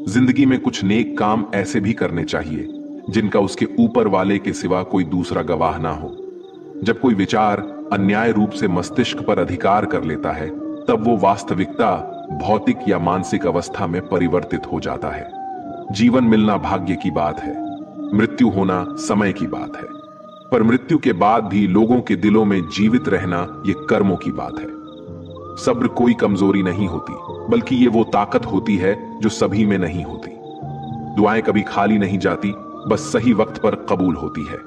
जिंदगी में कुछ नेक काम ऐसे भी करने चाहिए जिनका उसके ऊपर वाले के सिवा कोई दूसरा गवाह ना हो। जब कोई विचार अन्याय रूप से मस्तिष्क पर अधिकार कर लेता है, तब वो वास्तविकता भौतिक या मानसिक अवस्था में परिवर्तित हो जाता है। जीवन मिलना भाग्य की बात है, मृत्यु होना समय की बात है, पर मृत्यु के बाद भी लोगों के दिलों में जीवित रहना ये कर्मों की बात है। सब्र कोई कमजोरी नहीं होती, बल्कि ये वो ताकत होती है जो सभी में नहीं होती। दुआएं कभी खाली नहीं जाती, बस सही वक्त पर कबूल होती है।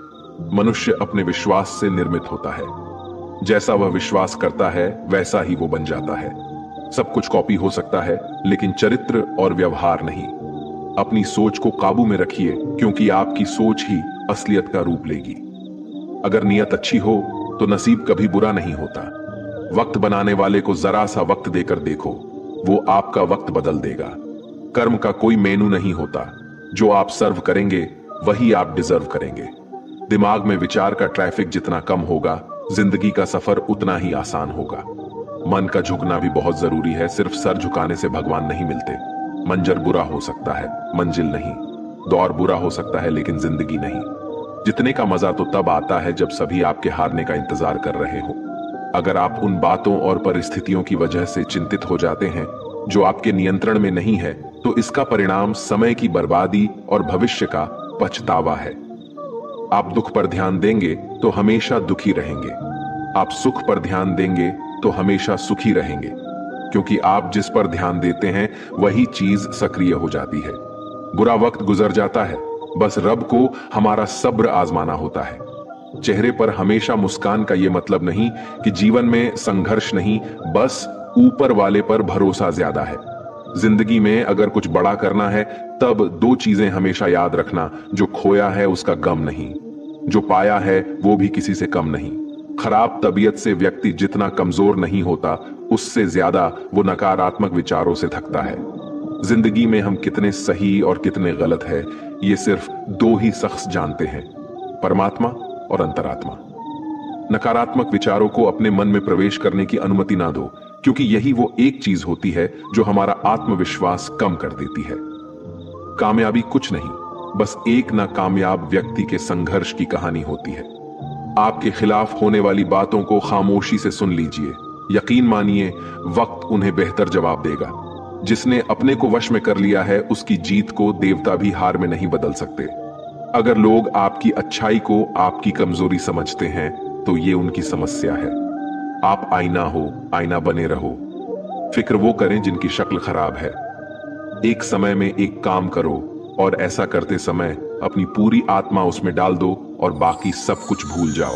मनुष्य अपने विश्वास से निर्मित होता है। जैसा वह विश्वास करता है वैसा ही वो बन जाता है। सब कुछ कॉपी हो सकता है, लेकिन चरित्र और व्यवहार नहीं। अपनी सोच को काबू में रखिए, क्योंकि आपकी सोच ही असलियत का रूप लेगी। अगर नियत अच्छी हो तो नसीब कभी बुरा नहीं होता। वक्त बनाने वाले को जरा सा वक्त देकर देखो, वो आपका वक्त बदल देगा। कर्म का कोई मेनू नहीं होता, जो आप सर्व करेंगे वही आप डिजर्व करेंगे। दिमाग में विचार का ट्रैफिक जितना कम होगा, जिंदगी का सफर उतना ही आसान होगा। मन का झुकना भी बहुत जरूरी है। सिर्फ सर झुकाने से भगवान नहीं मिलते। मंजर बुरा हो सकता है, मंजिल नहीं। दौर बुरा हो सकता है, लेकिन जिंदगी नहीं। जितने का मजा तो तब आता है जब सभी आपके हारने का इंतजार कर रहे हो। अगर आप उन बातों और परिस्थितियों की वजह से चिंतित हो जाते हैं जो आपके नियंत्रण में नहीं है, तो इसका परिणाम समय की बर्बादी और भविष्य का पछतावा है। आप दुख पर ध्यान देंगे तो हमेशा दुखी रहेंगे। आप सुख पर ध्यान देंगे तो हमेशा सुखी रहेंगे, क्योंकि आप जिस पर ध्यान देते हैं वही चीज सक्रिय हो जाती है। बुरा वक्त गुजर जाता है, बस रब को हमारा सब्र आजमाना होता है। चेहरे पर हमेशा मुस्कान का यह मतलब नहीं कि जीवन में संघर्ष नहीं, बस ऊपर वाले पर भरोसा ज्यादा है। जिंदगी में अगर कुछ बड़ा करना है, तब दो चीजें हमेशा याद रखना। जो खोया है उसका गम नहीं, जो पाया है वो भी किसी से कम नहीं। खराब तबीयत से व्यक्ति जितना कमजोर नहीं होता, उससे ज्यादा वो नकारात्मक विचारों से थकता है। जिंदगी में हम कितने सही और कितने गलत है, ये सिर्फ दो ही शख्स जानते हैं, परमात्मा और अंतरात्मा। नकारात्मक विचारों को अपने मन में प्रवेश करने की अनुमति ना दो, क्योंकि यही वो एक चीज होती है जो हमारा आत्मविश्वास कम कर देती है। कामयाबी कुछ नहीं, बस एक नाकामयाब व्यक्ति के संघर्ष की कहानी होती है। आपके खिलाफ होने वाली बातों को खामोशी से सुन लीजिए। यकीन मानिए, वक्त उन्हें बेहतर जवाब देगा। जिसने अपने को वश में कर लिया है, उसकी जीत को देवता भी हार में नहीं बदल सकते। अगर लोग आपकी अच्छाई को आपकी कमजोरी समझते हैं, तो ये उनकी समस्या है। आप आईना हो, आईना बने रहो। फिक्र वो करें जिनकी शक्ल खराब है। एक समय में एक काम करो, और ऐसा करते समय अपनी पूरी आत्मा उसमें डाल दो और बाकी सब कुछ भूल जाओ।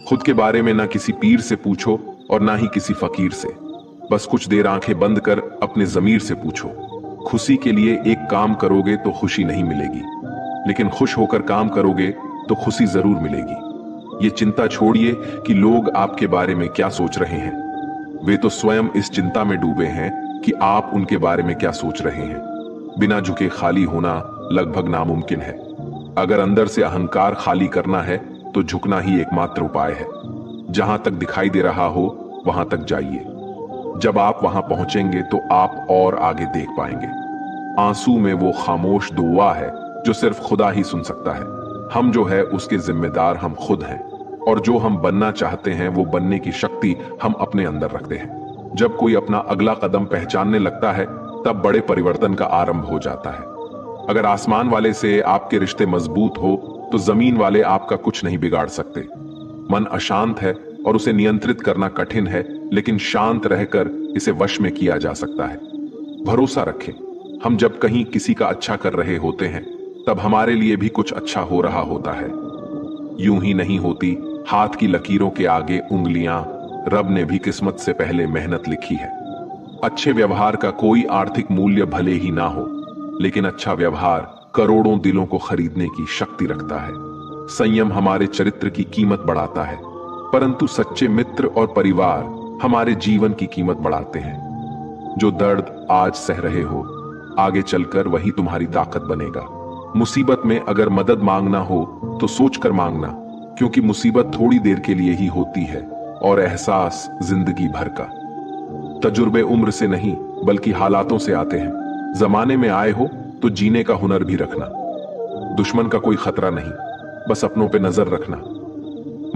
खुद के बारे में ना किसी पीर से पूछो और ना ही किसी फकीर से। बस कुछ देर आंखें बंद कर अपने जमीर से पूछो। खुशी के लिए एक काम करोगे तो खुशी नहीं मिलेगी, लेकिन खुश होकर काम करोगे तो खुशी जरूर मिलेगी। ये चिंता छोड़िए कि लोग आपके बारे में क्या सोच रहे हैं। वे तो स्वयं इस चिंता में डूबे हैं कि आप उनके बारे में क्या सोच रहे हैं। बिना झुके खाली होना लगभग नामुमकिन है। अगर अंदर से अहंकार खाली करना है, तो झुकना ही एकमात्र उपाय है। जहां तक दिखाई दे रहा हो वहां तक जाइए। जब आप वहां पहुंचेंगे तो आप और आगे देख पाएंगे। आंसू में वो खामोश दुआ है जो सिर्फ खुदा ही सुन सकता है। हम जो है उसके जिम्मेदार हम खुद हैं, और जो हम बनना चाहते हैं वो बनने की शक्ति हम अपने अंदर रखते हैं। जब कोई अपना अगला कदम पहचानने लगता है, तब बड़े परिवर्तन का आरंभ हो जाता है। अगर आसमान वाले से आपके रिश्ते मजबूत हो, तो जमीन वाले आपका कुछ नहीं बिगाड़ सकते। मन अशांत है और उसे नियंत्रित करना कठिन है, लेकिन शांत रहकर इसे वश में किया जा सकता है। भरोसा रखें, हम जब कहीं किसी का अच्छा कर रहे होते हैं, तब हमारे लिए भी कुछ अच्छा हो रहा होता है। यूं ही नहीं होती हाथ की लकीरों के आगे उंगलियां। रब ने भी किस्मत से पहले मेहनत लिखी है। अच्छे व्यवहार का कोई आर्थिक मूल्य भले ही ना हो, लेकिन अच्छा व्यवहार करोड़ों दिलों को खरीदने की शक्ति रखता है। संयम हमारे चरित्र की कीमत बढ़ाता है, परंतु सच्चे मित्र और परिवार हमारे जीवन की कीमत बढ़ाते हैं। जो दर्द आज सह रहे हो, आगे चलकर वही तुम्हारी ताकत बनेगा। मुसीबत में अगर मदद मांगना हो तो सोचकर मांगना, क्योंकि मुसीबत थोड़ी देर के लिए ही होती है और एहसास जिंदगी भर का। तजुर्बे उम्र से नहीं बल्कि हालातों से आते हैं। जमाने में आए हो तो जीने का हुनर भी रखना। दुश्मन का कोई खतरा नहीं, बस अपनों पे नजर रखना।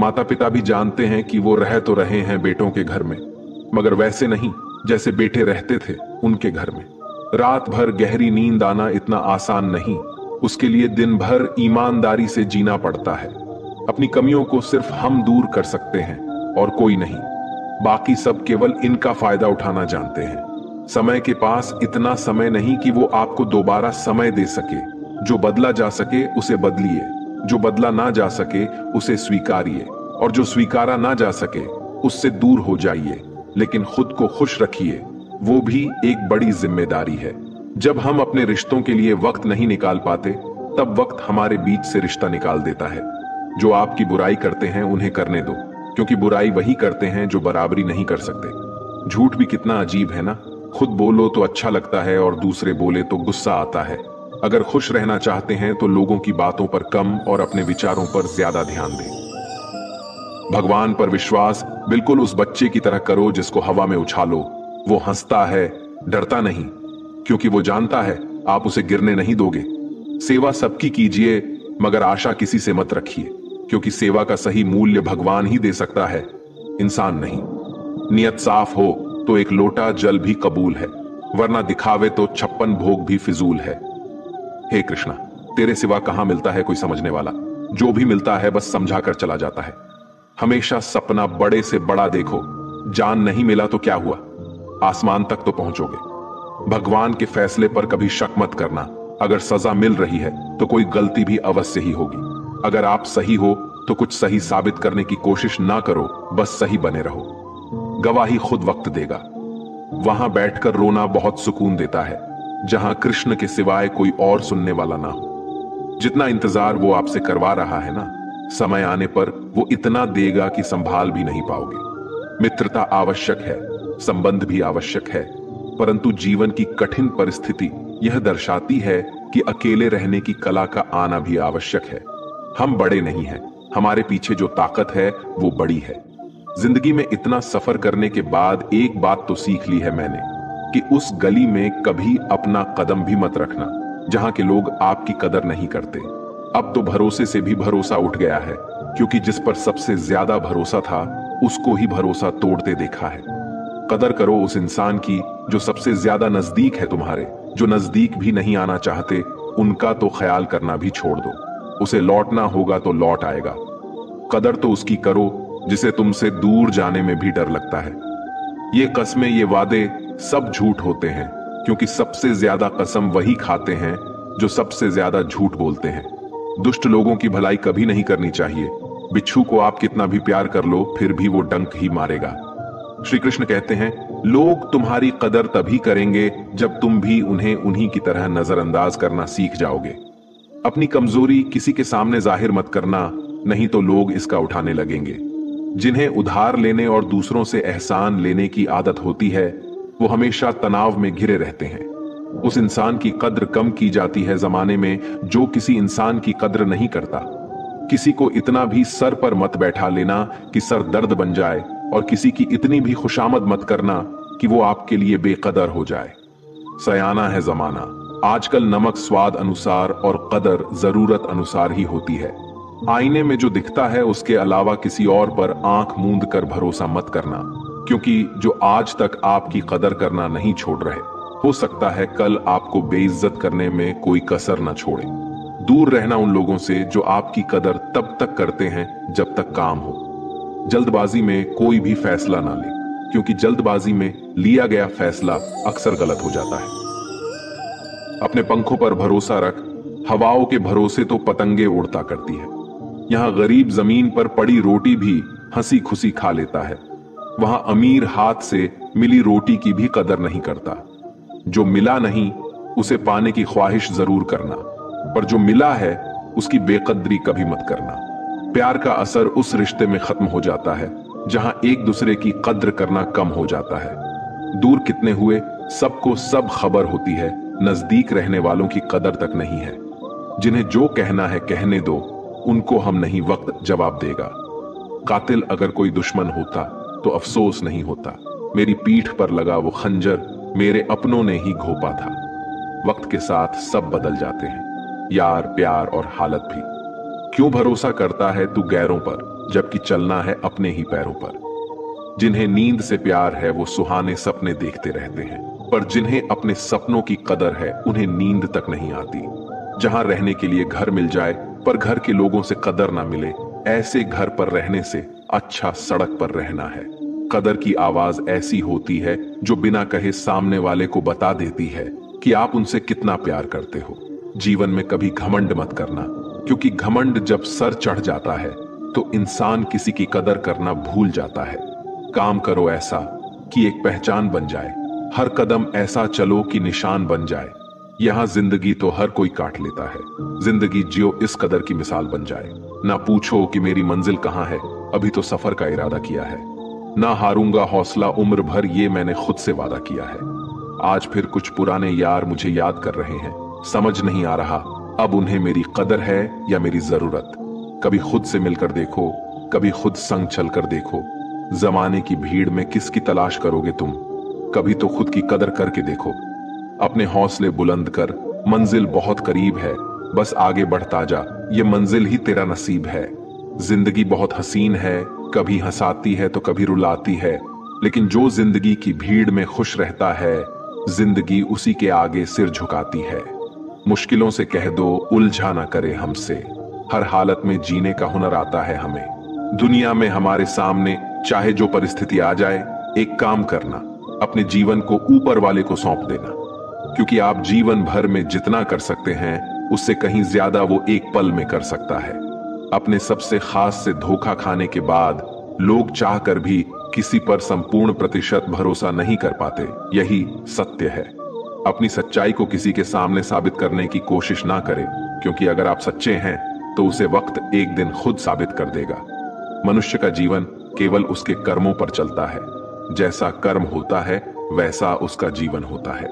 माता पिता भी जानते हैं कि वो रह तो रहे हैं बेटों के घर में, मगर वैसे नहीं जैसे बेटे रहते थे उनके घर में। रात भर गहरी नींद आना इतना आसान नहीं, उसके लिए दिन भर ईमानदारी से जीना पड़ता है। अपनी कमियों को सिर्फ हम दूर कर सकते हैं और कोई नहीं। बाकी सब केवल इनका फायदा उठाना जानते हैं। समय के पास इतना समय नहीं कि वो आपको दोबारा समय दे सके। जो बदला जा सके उसे बदलिए, जो बदला ना जा सके उसे स्वीकारिए, और जो स्वीकारा ना जा सके उससे दूर हो जाइए। लेकिन खुद को खुश रखिए, वो भी एक बड़ी जिम्मेदारी है। जब हम अपने रिश्तों के लिए वक्त नहीं निकाल पाते, तब वक्त हमारे बीच से रिश्ता निकाल देता है। जो आपकी बुराई करते हैं उन्हें करने दो, क्योंकि बुराई वही करते हैं जो बराबरी नहीं कर सकते। झूठ भी कितना अजीब है ना, खुद बोलो तो अच्छा लगता है और दूसरे बोले तो गुस्सा आता है। अगर खुश रहना चाहते हैं तो लोगों की बातों पर कम और अपने विचारों पर ज्यादा ध्यान दें। भगवान पर विश्वास बिल्कुल उस बच्चे की तरह करो जिसको हवा में उछालो। वो हंसता है, डरता नहीं, क्योंकि वो जानता है आप उसे गिरने नहीं दोगे। सेवा सबकी कीजिए, मगर आशा किसी से मत रखिए, क्योंकि सेवा का सही मूल्य भगवान ही दे सकता है, इंसान नहीं। नियत साफ हो तो एक लोटा जल भी कबूल है, वरना दिखावे तो 56 भोग भी फिजूल है। हे कृष्णा, तेरे सिवा कहां मिलता है कोई समझने वाला। जो भी मिलता है बस समझा कर चला जाता है। हमेशा सपना बड़े से बड़ा देखो। जान नहीं मिला तो क्या हुआ, आसमान तक तो पहुंचोगे। भगवान के फैसले पर कभी शक मत करना। अगर सजा मिल रही है तो कोई गलती भी अवश्य ही होगी। अगर आप सही हो तो कुछ सही साबित करने की कोशिश ना करो, बस सही बने रहो। गवाही खुद वक्त देगा। वहां बैठकर रोना बहुत सुकून देता है, जहां कृष्ण के सिवाय कोई और सुनने वाला ना हो। जितना इंतजार वो आपसे करवा रहा है ना, समय आने पर वो इतना देगा कि संभाल भी नहीं पाओगे। मित्रता आवश्यक है, संबंध भी आवश्यक है, परंतु जीवन की कठिन परिस्थिति यह दर्शाती है कि अकेले रहने की कला का आना भी आवश्यक है। हम बड़े नहीं हैं, हमारे पीछे जो ताकत है वो बड़ी है। जिंदगी में इतना सफर करने के बाद एक बात तो सीख ली है मैंने, कि उस गली में कभी अपना कदम भी मत रखना जहां के लोग आपकी कदर नहीं करते। अब तो भरोसे से भी भरोसा उठ गया है, क्योंकि जिस पर सबसे ज्यादा भरोसा था उसको ही भरोसा तोड़ते देखा है। कदर करो उस इंसान की जो सबसे ज्यादा नजदीक है तुम्हारे। जो नजदीक भी नहीं आना चाहते उनका तो ख्याल करना भी छोड़ दो। उसे लौटना होगा तो लौट आएगा। कदर तो उसकी करो जिसे तुमसे दूर जाने में भी डर लगता है। ये कस्में, ये वादे सब झूठ होते हैं, क्योंकि सबसे ज्यादा कसम वही खाते हैं जो सबसे ज्यादा झूठ बोलते हैं। दुष्ट लोगों की भलाई कभी नहीं करनी चाहिए। बिच्छू को आप कितना भी प्यार कर लो फिर भी वो डंक ही मारेगा। श्री कृष्ण कहते हैं, लोग तुम्हारी कदर तभी करेंगे जब तुम भी उन्हें उन्हीं की तरह नजरअंदाज करना सीख जाओगे। अपनी कमजोरी किसी के सामने जाहिर मत करना, नहीं तो लोग इसका उठाने लगेंगे। जिन्हें उधार लेने और दूसरों से एहसान लेने की आदत होती है वो हमेशा तनाव में घिरे रहते हैं। उस इंसान की कद्र कम की जाती है जमाने में जो किसी इंसान की कद्र नहीं करता। किसी को इतना भी सर पर मत बैठा लेना कि सर दर्द बन जाए, और किसी की इतनी भी खुशामद मत करना कि वो आपके लिए बेकदर हो जाए। सयाना है जमाना। आजकल नमक स्वाद अनुसार और कदर जरूरत अनुसार ही होती है। आईने में जो दिखता है उसके अलावा किसी और पर आंख मूंद कर भरोसा मत करना, क्योंकि जो आज तक आपकी कदर करना नहीं छोड़ रहे, हो सकता है कल आपको बेइज्जत करने में कोई कसर न छोड़े। दूर रहना उन लोगों से जो आपकी कदर तब तक करते हैं जब तक काम हो। जल्दबाजी में कोई भी फैसला ना ले, क्योंकि जल्दबाजी में लिया गया फैसला अक्सर गलत हो जाता है। अपने पंखों पर भरोसा रख, हवाओं के भरोसे तो पतंगे उड़ता करती है। यहां गरीब जमीन पर पड़ी रोटी भी हंसी खुशी खा लेता है, वहां अमीर हाथ से मिली रोटी की भी कदर नहीं करता। जो मिला नहीं उसे पाने की ख्वाहिश जरूर करना, पर जो मिला है उसकी बेकदरी कभी मत करना। प्यार का असर उस रिश्ते में खत्म हो जाता है जहां एक दूसरे की कद्र करना कम हो जाता है। दूर कितने हुए सबको सब खबर होती है, नजदीक रहने वालों की कदर तक नहीं है। जिन्हें जो कहना है कहने दो, उनको हम नहीं वक्त जवाब देगा। कातिल अगर कोई दुश्मन होता तो अफसोस नहीं होता, मेरी पीठ पर लगा वो खंजर मेरे अपनों ने ही घोपा था। वक्त के साथ सब बदल जाते हैं, यार, प्यार और हालत भी। क्यों भरोसा करता है तू गैरों पर, जबकि चलना है अपने ही पैरों पर। जिन्हें नींद से प्यार है वो सुहाने सपने देखते रहते हैं, पर जिन्हें अपने सपनों की कदर है उन्हें नींद तक नहीं आती। जहां रहने के लिए घर मिल जाए पर घर के लोगों से कदर ना मिले, ऐसे घर पर रहने से अच्छा सड़क पर रहना है। कदर की आवाज ऐसी होती है जो बिना कहे सामने वाले को बता देती है कि आप उनसे कितना प्यार करते हो। जीवन में कभी घमंड मत करना, क्योंकि घमंड जब सर चढ़ जाता है तो इंसान किसी की कदर करना भूल जाता है। काम करो ऐसा कि एक पहचान बन जाए, हर कदम ऐसा चलो कि निशान बन जाए। यहां जिंदगी तो हर कोई काट लेता है, जिंदगी जियो इस कदर की मिसाल बन जाए। ना पूछो कि मेरी मंजिल कहां है, अभी तो सफर का इरादा किया है। ना हारूंगा हौसला उम्र भर, ये मैंने खुद से वादा किया है। आज फिर कुछ पुराने यार मुझे याद कर रहे हैं, समझ नहीं आ रहा अब उन्हें मेरी कदर है या मेरी जरूरत। कभी खुद से मिलकर देखो, कभी खुद संग चलकर देखो। जमाने की भीड़ में किसकी तलाश करोगे तुम, कभी तो खुद की कदर करके देखो। अपने हौसले बुलंद कर, मंजिल बहुत करीब है, बस आगे बढ़ता जा, ये मंजिल ही तेरा नसीब है। जिंदगी बहुत हसीन है, कभी हंसाती है तो कभी रुलाती है, लेकिन जो जिंदगी की भीड़ में खुश रहता है, जिंदगी उसी के आगे सिर झुकाती है। मुश्किलों से कह दो उलझा ना करे हमसे, हर हालत में जीने का हुनर आता है हमें। दुनिया में हमारे सामने चाहे जो परिस्थिति आ जाए, एक काम करना, अपने जीवन को ऊपर वाले को सौंप देना, क्योंकि आप जीवन भर में जितना कर सकते हैं उससे कहीं ज्यादा वो एक पल में कर सकता है। अपने सबसे खास से धोखा खाने के बाद लोग चाहकर भी किसी पर संपूर्ण प्रतिशत भरोसा नहीं कर पाते, यही सत्य है। अपनी सच्चाई को किसी के सामने साबित करने की कोशिश ना करें, क्योंकि अगर आप सच्चे हैं तो उसे वक्त एक दिन खुद साबित कर देगा। मनुष्य का जीवन केवल उसके कर्मों पर चलता है, जैसा कर्म होता है वैसा उसका जीवन होता है।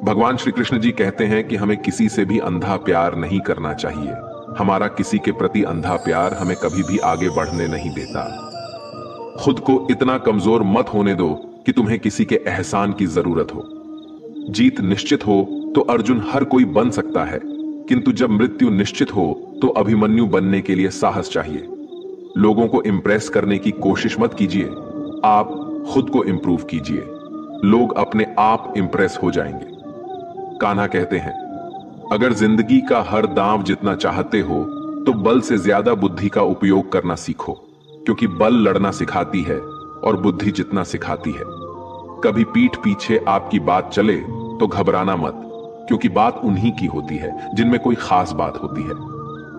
भगवान श्री कृष्ण जी कहते हैं कि हमें किसी से भी अंधा प्यार नहीं करना चाहिए। हमारा किसी के प्रति अंधा प्यार हमें कभी भी आगे बढ़ने नहीं देता। खुद को इतना कमजोर मत होने दो कि तुम्हें किसी के एहसान की जरूरत हो। जीत निश्चित हो तो अर्जुन हर कोई बन सकता है, किंतु जब मृत्यु निश्चित हो तो अभिमन्यु बनने के लिए साहस चाहिए। लोगों को इंप्रेस करने की कोशिश मत कीजिए, आप खुद को इंप्रूव कीजिए, लोग अपने आप इंप्रेस हो जाएंगे। कान्हा कहते हैं, अगर जिंदगी का हर दांव जितना चाहते हो तो बल से ज्यादा बुद्धि का उपयोग करना सीखो, क्योंकि बल लड़ना सिखाती है और बुद्धि जितना सिखाती है। कभी पीठ पीछे आपकी बात चले तो घबराना मत, क्योंकि बात उन्हीं की होती है जिनमें कोई खास बात होती है।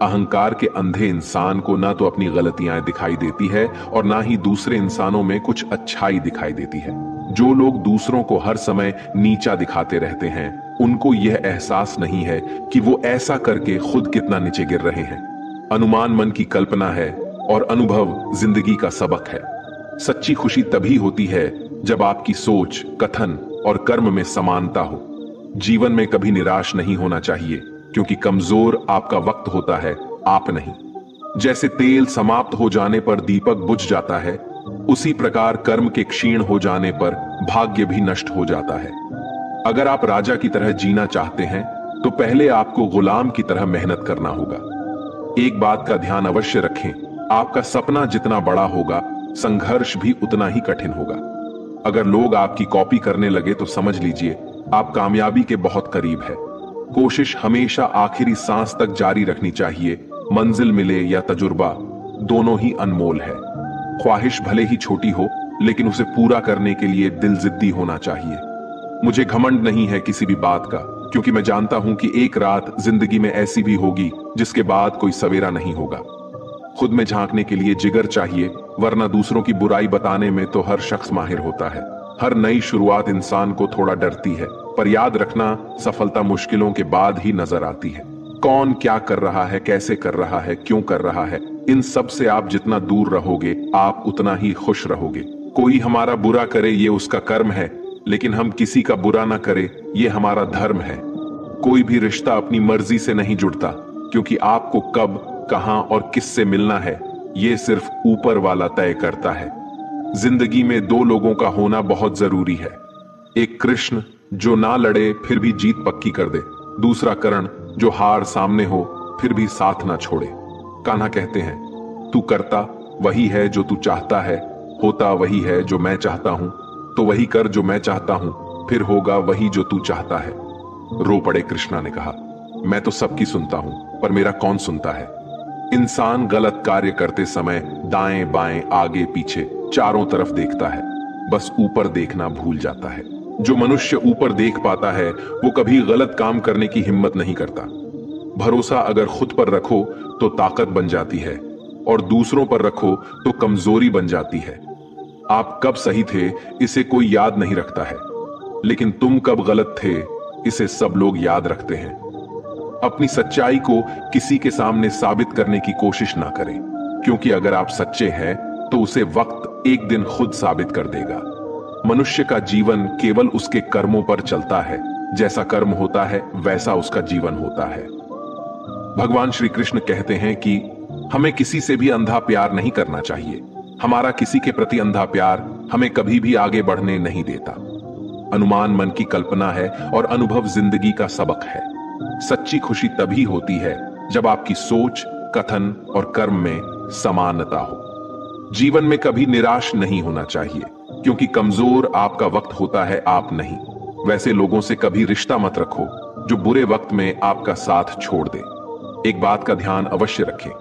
अहंकार के अंधे इंसान को ना तो अपनी गलतियां दिखाई देती है और ना ही दूसरे इंसानों में कुछ अच्छाई दिखाई देती है। जो लोग दूसरों को हर समय नीचा दिखाते रहते हैं, उनको यह एहसास नहीं है कि वो ऐसा करके खुद कितना नीचे गिर रहे हैं। अनुमान मन की कल्पना है और अनुभव जिंदगी का सबक है। सच्ची खुशी तभी होती है जब आपकी सोच, कथन और कर्म में समानता हो। जीवन में कभी निराश नहीं होना चाहिए, क्योंकि कमजोर आपका वक्त होता है, आप नहीं। जैसे तेल समाप्त हो जाने पर दीपक बुझ जाता है, उसी प्रकार कर्म के क्षीण हो जाने पर भाग्य भी नष्ट हो जाता है। अगर आप राजा की तरह जीना चाहते हैं तो पहले आपको गुलाम की तरह मेहनत करना होगा। एक बात का ध्यान अवश्य रखें, आपका सपना जितना बड़ा होगा, संघर्ष भी उतना ही कठिन होगा। अगर लोग आपकी कॉपी करने लगे तो समझ लीजिए आप कामयाबी के बहुत करीब है। कोशिश हमेशा आखिरी सांस तक जारी रखनी चाहिए। मंजिल मिले या तजुर्बा, दोनों ही अनमोल है। ख्वाहिश भले ही छोटी हो, लेकिन उसे पूरा करने के लिए दिल जिद्दी होना चाहिए। मुझे घमंड नहीं है किसी भी बात का, क्योंकि मैं जानता हूं कि एक रात जिंदगी में ऐसी भी होगी जिसके बाद कोई सवेरा नहीं होगा। खुद में झांकने के लिए जिगर चाहिए, वरना दूसरों की बुराई बताने में तो हर शख्स माहिर होता है। हर नई शुरुआत इंसान को थोड़ा डरती है, पर याद रखना, सफलता मुश्किलों के बाद ही नजर आती है। कौन क्या कर रहा है, कैसे कर रहा है, क्यों कर रहा है, इन सब से आप जितना दूर रहोगे, आप उतना ही खुश रहोगे। कोई हमारा बुरा करे ये उसका कर्म है, लेकिन हम किसी का बुरा ना करे ये हमारा धर्म है। कोई भी रिश्ता अपनी मर्जी से नहीं जुड़ता, क्योंकि आपको कब, कहां और किससे मिलना है ये सिर्फ ऊपर वाला तय करता है। जिंदगी में दो लोगों का होना बहुत जरूरी है। एक कृष्ण जो ना लड़े फिर भी जीत पक्की कर दे, दूसरा करण जो हार सामने हो फिर भी साथ ना छोड़े। कान्हा कहते हैं, तू करता वही है जो तू चाहता है, होता वही है जो मैं चाहता हूं, तो वही कर जो मैं चाहता हूं, फिर होगा वही जो तू चाहता है। रो पड़े कृष्णा ने कहा, मैं तो सबकी सुनता हूं, पर मेरा कौन सुनता है। इंसान गलत कार्य करते समय दाएं बाएं आगे पीछे चारों तरफ देखता है, बस ऊपर देखना भूल जाता है। जो मनुष्य ऊपर देख पाता है वो कभी गलत काम करने की हिम्मत नहीं करता। भरोसा अगर खुद पर रखो तो ताकत बन जाती है, और दूसरों पर रखो तो कमजोरी बन जाती है। आप कब सही थे इसे कोई याद नहीं रखता है, लेकिन तुम कब गलत थे इसे सब लोग याद रखते हैं। अपनी सच्चाई को किसी के सामने साबित करने की कोशिश ना करें, क्योंकि अगर आप सच्चे हैं तो उसे वक्त एक दिन खुद साबित कर देगा। मनुष्य का जीवन केवल उसके कर्मों पर चलता है, जैसा कर्म होता है वैसा उसका जीवन होता है। भगवान श्री कृष्ण कहते हैं कि हमें किसी से भी अंधा प्यार नहीं करना चाहिए। हमारा किसी के प्रति अंधा प्यार हमें कभी भी आगे बढ़ने नहीं देता। अनुमान मन की कल्पना है और अनुभव जिंदगी का सबक है। सच्ची खुशी तभी होती है जब आपकी सोच, कथन और कर्म में समानता हो। जीवन में कभी निराश नहीं होना चाहिए, क्योंकि कमजोर आपका वक्त होता है, आप नहीं। वैसे लोगों से कभी रिश्ता मत रखो जो बुरे वक्त में आपका साथ छोड़ दे। एक बात का ध्यान अवश्य रखें,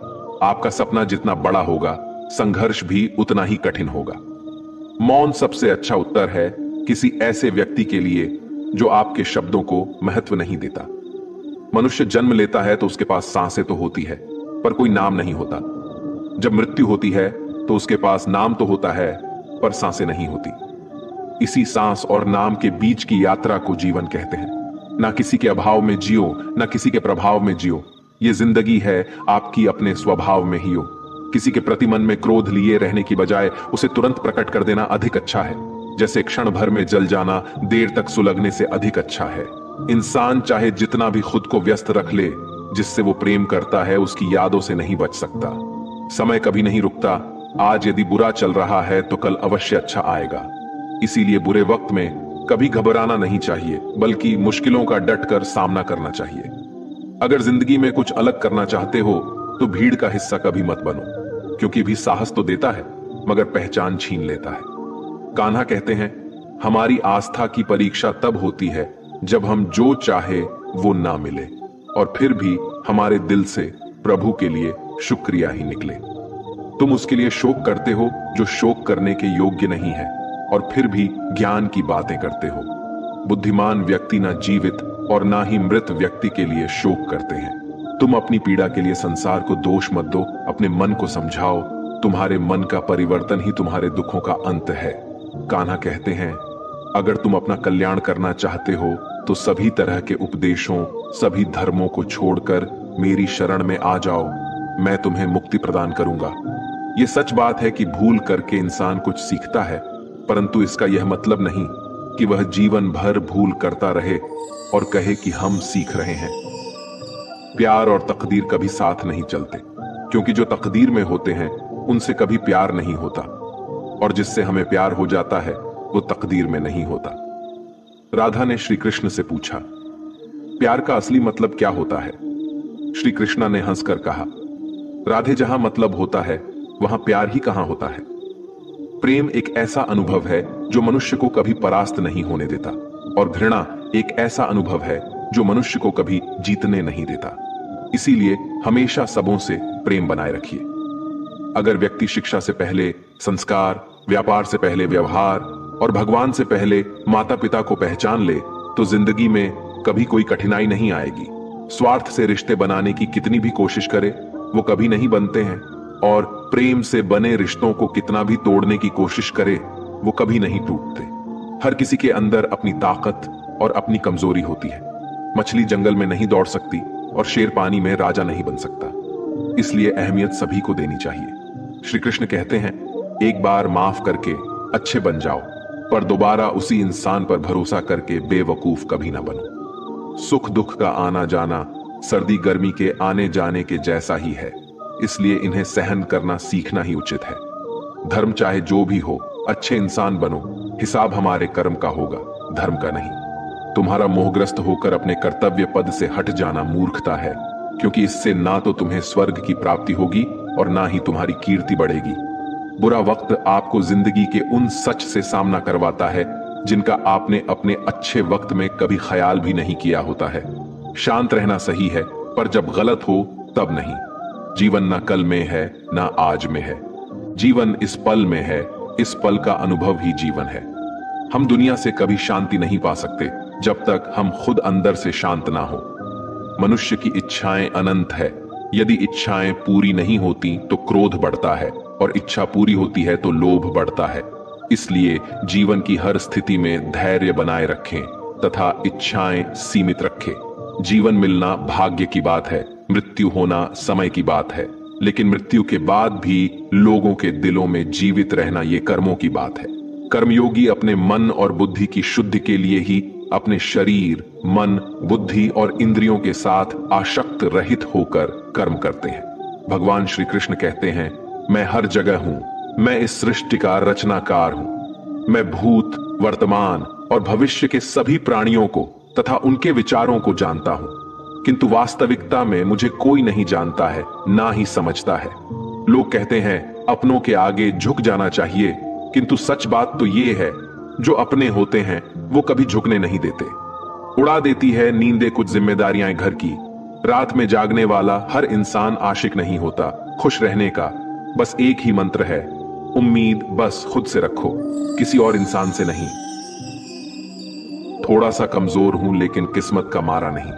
आपका सपना जितना बड़ा होगा संघर्ष भी उतना ही कठिन होगा। मौन सबसे अच्छा उत्तर है किसी ऐसे व्यक्ति के लिए जो आपके शब्दों को महत्व नहीं देता। मनुष्य जन्म लेता है तो उसके पास सांसें तो होती है, पर कोई नाम नहीं होता। जब मृत्यु होती है तो उसके पास नाम तो होता है, पर सांसें नहीं होती। इसी सांस और नाम के बीच की यात्रा को जीवन कहते हैं। ना किसी के अभाव में जियो, ना किसी के प्रभाव में जियो। ये जिंदगी है आपकी अपने स्वभाव में ही हो। किसी के प्रति मन में क्रोध लिए रहने की बजाय उसे तुरंत प्रकट कर देना अधिक अच्छा है। जैसे क्षण भर में जल जाना देर तक सुलगने से अधिक अच्छा है। इंसान चाहे जितना भी खुद को व्यस्त रख ले, जिससे वो प्रेम करता है उसकी यादों से नहीं बच सकता। समय कभी नहीं रुकता। आज यदि बुरा चल रहा है तो कल अवश्य अच्छा आएगा। इसीलिए बुरे वक्त में कभी घबराना नहीं चाहिए, बल्कि मुश्किलों का डट कर सामना करना चाहिए। अगर जिंदगी में कुछ अलग करना चाहते हो तो भीड़ का हिस्सा कभी मत बनो, क्योंकि भी साहस तो देता है मगर पहचान छीन लेता है। कान्हा कहते हैं, हमारी आस्था की परीक्षा तब होती है जब हम जो चाहे वो ना मिले, और फिर भी हमारे दिल से प्रभु के लिए शुक्रिया ही निकले। तुम उसके लिए शोक करते हो जो शोक करने के योग्य नहीं है, और फिर भी ज्ञान की बातें करते हो। बुद्धिमान व्यक्ति ना जीवित और ना ही मृत व्यक्ति के लिए शोक करते हैं। तुम अपनी पीड़ा के लिए संसार को दोष मत दो, अपने मन को समझाओ। तुम्हारे मन का परिवर्तन ही तुम्हारे दुखों का अंत है। कान्हा कहते हैं, अगर तुम अपना कल्याण करना चाहते हो तो सभी तरह के उपदेशों, सभी धर्मों को छोड़कर मेरी शरण में आ जाओ। मैं तुम्हें मुक्ति प्रदान करूंगा। यह सच बात है कि भूल करके इंसान कुछ सीखता है, परंतु इसका यह मतलब नहीं कि वह जीवन भर भूल करता रहे और कहे कि हम सीख रहे हैं। प्यार और तकदीर कभी साथ नहीं चलते, क्योंकि जो तकदीर में होते हैं उनसे कभी प्यार नहीं होता, और जिससे हमें प्यार हो जाता है वो तकदीर में नहीं होता। राधा ने श्री कृष्ण से पूछा, प्यार का असली मतलब क्या होता है? श्री कृष्ण ने हंसकर कहा, राधे, जहां मतलब होता है वहां प्यार ही कहां होता है। प्रेम एक ऐसा अनुभव है जो मनुष्य को कभी परास्त नहीं होने देता, और घृणा एक ऐसा अनुभव है जो मनुष्य को कभी जीतने नहीं देता। इसीलिए हमेशा सबों से प्रेम बनाए रखिए। अगर व्यक्ति शिक्षा से पहले संस्कार, व्यापार से पहले व्यवहार और भगवान से पहले माता पिता को पहचान ले तो जिंदगी में कभी कोई कठिनाई नहीं आएगी। स्वार्थ से रिश्ते बनाने की कितनी भी कोशिश करे वो कभी नहीं बनते हैं, और प्रेम से बने रिश्तों को कितना भी तोड़ने की कोशिश करे वो कभी नहीं टूटते। हर किसी के अंदर अपनी ताकत और अपनी कमजोरी होती है। मछली जंगल में नहीं दौड़ सकती और शेर पानी में राजा नहीं बन सकता। इसलिए अहमियत सभी को देनी चाहिए। श्री कृष्ण कहते हैं, एक बार माफ करके अच्छे बन जाओ, पर दोबारा उसी इंसान पर भरोसा करके बेवकूफ कभी ना बनो। सुख दुख का आना जाना सर्दी गर्मी के आने जाने के जैसा ही है, इसलिए इन्हें सहन करना सीखना ही उचित है। धर्म चाहे जो भी हो, अच्छे इंसान बनो। हिसाब हमारे कर्म का होगा, धर्म का नहीं। तुम्हारा मोहग्रस्त होकर अपने कर्तव्य पद से हट जाना मूर्खता है, क्योंकि इससे ना तो तुम्हें स्वर्ग की प्राप्ति होगी और ना ही तुम्हारी कीर्ति बढ़ेगी। बुरा वक्त आपको जिंदगी के उन सच से सामना करवाता है जिनका आपने अपने अच्छे वक्त में कभी ख्याल भी नहीं किया होता है। शांत रहना सही है, पर जब गलत हो तब नहीं। जीवन ना कल में है ना आज में है, जीवन इस पल में है, इस पल का अनुभव ही जीवन है। हम दुनिया से कभी शांति नहीं पा सकते जब तक हम खुद अंदर से शांत ना हो। मनुष्य की इच्छाएं अनंत है, यदि इच्छाएं पूरी नहीं होती तो क्रोध बढ़ता है, और इच्छा पूरी होती है तो लोभ बढ़ता है। इसलिए जीवन की हर स्थिति में धैर्य बनाए रखें तथा इच्छाएं सीमित रखें। जीवन मिलना भाग्य की बात है, मृत्यु होना समय की बात है, लेकिन मृत्यु के बाद भी लोगों के दिलों में जीवित रहना ये कर्मों की बात है। कर्मयोगी अपने मन और बुद्धि की शुद्धि के लिए ही अपने शरीर, मन, बुद्धि और इंद्रियों के साथ आसक्त रहित होकर कर्म करते हैं। भगवान श्री कृष्ण कहते हैं, मैं हर जगह हूं, मैं इस सृष्टि का रचनाकार हूं। मैं भूत, वर्तमान और भविष्य के सभी प्राणियों को तथा उनके विचारों को जानता हूं, किंतु वास्तविकता में मुझे कोई नहीं जानता है, ना ही समझता है। लोग कहते हैं अपनों के आगे झुक जाना चाहिए, किंतु सच बात तो ये है, जो अपने होते हैं वो कभी झुकने नहीं देते। उड़ा देती है नींदे कुछ जिम्मेदारियां घर की। रात में जागने वाला हर इंसान आशिक नहीं होता। खुश रहने का बस एक ही मंत्र है, उम्मीद बस खुद से रखो, किसी और इंसान से नहीं। थोड़ा सा कमजोर हूं लेकिन किस्मत का मारा नहीं,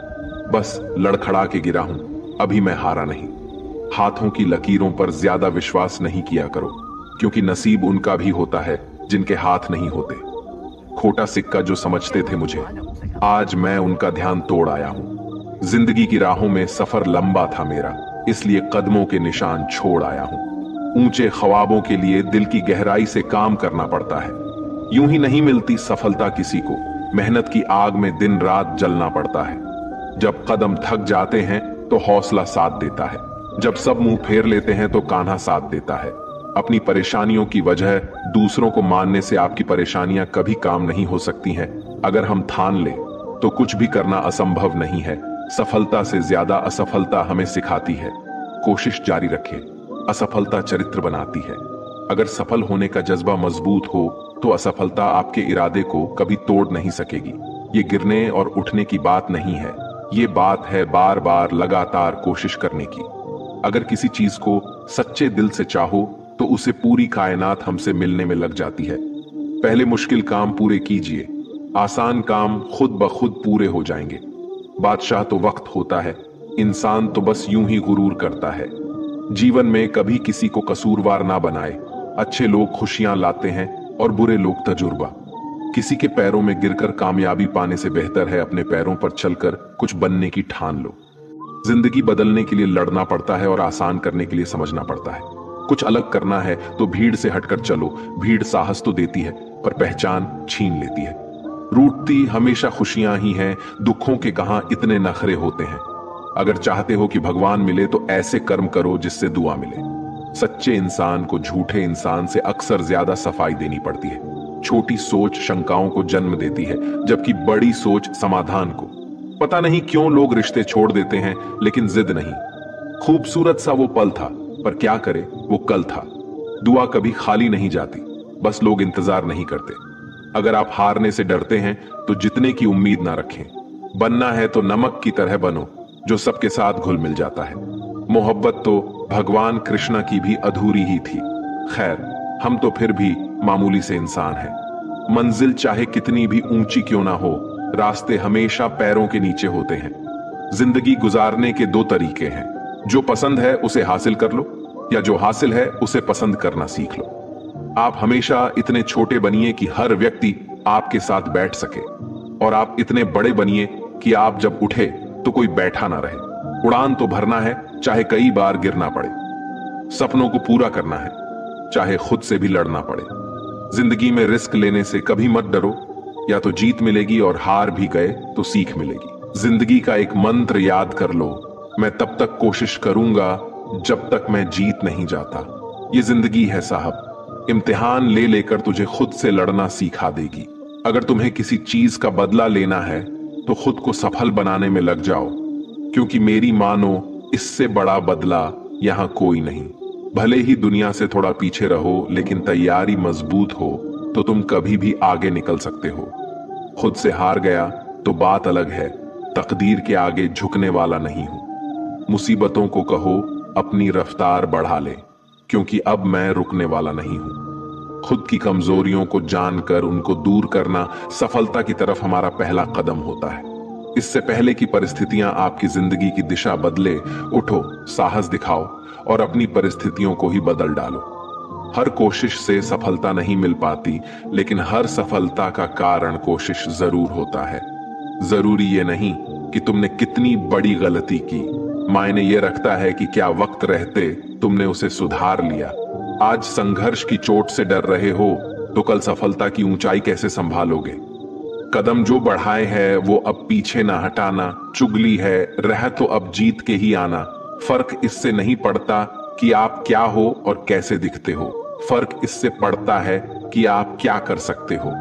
बस लड़खड़ा के गिरा हूं, अभी मैं हारा नहीं। हाथों की लकीरों पर ज्यादा विश्वास नहीं किया करो, क्योंकि नसीब उनका भी होता है जिनके हाथ नहीं होते। खोटा सिक्का जो समझते थे मुझे, आज मैं उनका ध्यान तोड़ आया हूं। जिंदगी की राहों में सफर लंबा था मेरा, इसलिए कदमों के निशान छोड़ आया हूं। ऊंचे ख्वाबों के लिए दिल की गहराई से काम करना पड़ता है। यूं ही नहीं मिलती सफलता किसी को, मेहनत की आग में दिन रात जलना पड़ता है। जब कदम थक जाते हैं तो हौसला साथ देता है, जब सब मुंह फेर लेते हैं तो कान्हा साथ देता है। अपनी परेशानियों की वजह दूसरों को मानने से आपकी परेशानियां कभी काम नहीं हो सकती हैं। अगर हम ठान लें तो कुछ भी करना असंभव नहीं है। सफलता से ज्यादा असफलता हमें सिखाती है। कोशिश जारी रखें, असफलता चरित्र बनाती है। अगर सफल होने का जज्बा मजबूत हो तो असफलता आपके इरादे को कभी तोड़ नहीं सकेगी। ये गिरने और उठने की बात नहीं है, ये बात है बार बार लगातार कोशिश करने की। अगर किसी चीज को सच्चे दिल से चाहो तो उसे पूरी कायनात हमसे मिलने में लग जाती है। पहले मुश्किल काम पूरे कीजिए, आसान काम खुद ब खुद पूरे हो जाएंगे। बादशाह तो वक्त होता है, इंसान तो बस यूं ही गुरूर करता है। जीवन में कभी किसी को कसूरवार ना बनाए। अच्छे लोग खुशियां लाते हैं और बुरे लोग तजुर्बा। किसी के पैरों में गिरकर कामयाबी पाने से बेहतर है अपने पैरों पर चलकर कुछ बनने की ठान लो। जिंदगी बदलने के लिए लड़ना पड़ता है और आसान करने के लिए समझना पड़ता है। कुछ अलग करना है तो भीड़ से हटकर चलो। भीड़ साहस तो देती है पर पहचान छीन लेती है। रूठती हमेशा खुशियां ही हैं, दुखों के कहां इतने नखरे होते हैं। अगर चाहते हो कि भगवान मिले तो ऐसे कर्म करो जिससे दुआ मिले। सच्चे इंसान को झूठे इंसान से अक्सर ज्यादा सफाई देनी पड़ती है। छोटी सोच शंकाओं को जन्म देती है, जबकि बड़ी सोच समाधान को। पता नहीं क्यों लोग रिश्ते छोड़ देते हैं, लेकिन जिद नहीं। खूबसूरत सा वो पल था, पर क्या करे वो कल था। दुआ कभी खाली नहीं जाती, बस लोग इंतजार नहीं करते। अगर आप हारने से डरते हैं तो जितने की उम्मीद ना रखें। बनना है तो नमक की तरह बनो, जो सबके साथ घुल मिल जाता है। मोहब्बत तो भगवान कृष्णा की भी अधूरी ही थी। खैर, हम तो फिर भी मामूली से इंसान हैं। मंजिल चाहे कितनी भी ऊंची क्यों ना हो, रास्ते हमेशा पैरों के नीचे होते हैं। जिंदगी गुजारने के दो तरीके हैं, जो पसंद है उसे हासिल कर लो, या जो हासिल है उसे पसंद करना सीख लो। आप हमेशा इतने छोटे बनिए कि हर व्यक्ति आपके साथ बैठ सके, और आप इतने बड़े बनिए कि आप जब उठे तो कोई बैठा ना रहे। उड़ान तो भरना है, चाहे कई बार गिरना पड़े। सपनों को पूरा करना है, चाहे खुद से भी लड़ना पड़े। जिंदगी में रिस्क लेने से कभी मत डरो, या तो जीत मिलेगी और हार भी गए तो सीख मिलेगी। जिंदगी का एक मंत्र याद कर लो, मैं तब तक कोशिश करूंगा जब तक मैं जीत नहीं जाता। ये जिंदगी है साहब, इम्तिहान ले लेकर तुझे खुद से लड़ना सिखा देगी। अगर तुम्हें किसी चीज का बदला लेना है तो खुद को सफल बनाने में लग जाओ, क्योंकि मेरी मानो इससे बड़ा बदला यहां कोई नहीं। भले ही दुनिया से थोड़ा पीछे रहो, लेकिन तैयारी मजबूत हो तो तुम कभी भी आगे निकल सकते हो। खुद से हार गया तो बात अलग है, तकदीर के आगे झुकने वाला नहीं हूं। मुसीबतों को कहो अपनी रफ्तार बढ़ा ले, क्योंकि अब मैं रुकने वाला नहीं हूं। खुद की कमजोरियों को जानकर उनको दूर करना सफलता की तरफ हमारा पहला कदम होता है। इससे पहले कि परिस्थितियां आपकी जिंदगी की दिशा बदले, उठो, साहस दिखाओ और अपनी परिस्थितियों को ही बदल डालो। हर कोशिश से सफलता नहीं मिल पाती, लेकिन हर सफलता का कारण कोशिश जरूर होता है। जरूरी ये नहीं कि तुमने कितनी बड़ी गलती की, मायने ये रखता है कि क्या वक्त रहते तुमने उसे सुधार लिया। आज संघर्ष की चोट से डर रहे हो तो कल सफलता की ऊंचाई कैसे संभालोगे। कदम जो बढ़ाए है वो अब पीछे ना हटाना। चुगली है, रह तो अब जीत के ही आना। फर्क इससे नहीं पड़ता कि आप क्या हो और कैसे दिखते हो, फर्क इससे पड़ता है कि आप क्या कर सकते हो।